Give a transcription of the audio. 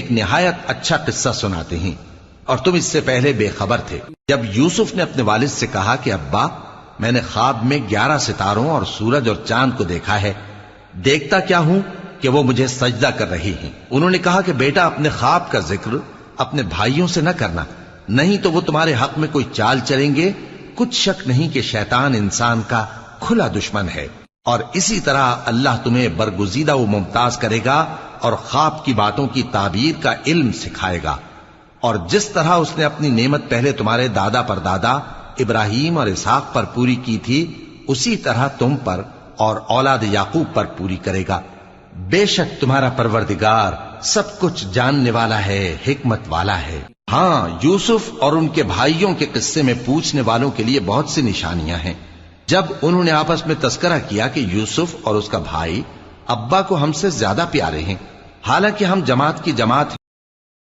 ایک نہایت اچھا قصہ سناتے ہیں اور تم اس سے پہلے بے خبر تھے۔ جب یوسف نے اپنے والد سے کہا کہ ابا، میں نے خواب میں 11 ستاروں اور سورج اور چاند کو دیکھا ہے، دیکھتا کیا ہوں کہ وہ مجھے سجدہ کر رہی ہیں۔ انہوں نے کہا کہ بیٹا، اپنے خواب کا ذکر اپنے بھائیوں سے نہ کرنا، نہیں تو وہ تمہارے حق میں کوئی چال چلیں گے۔ کچھ شک نہیں کہ شیطان انسان کا کھلا دشمن ہے، اور اسی طرح اللہ تمہیں برگزیدہ و ممتاز کرے گا اور خواب کی باتوں کی تعبیر کا علم سکھائے گا، اور جس طرح اس نے اپنی نعمت پہلے تمہارے دادا پر دادا ابراہیم اور اسحاق پر پوری کی تھی، اسی طرح تم پر اور اولاد یعقوب پر پوری کرے گا۔ بے شک تمہارا پروردگار سب کچھ جاننے والا ہے، حکمت والا ہے۔ ہاں، یوسف اور ان کے بھائیوں کے قصے میں پوچھنے والوں کے لیے بہت سی نشانیاں ہیں۔ جب انہوں نے آپس میں تذکرہ کیا کہ یوسف اور اس کا بھائی ابا کو ہم سے زیادہ پیارے ہیں، حالانکہ ہم جماعت کی جماعت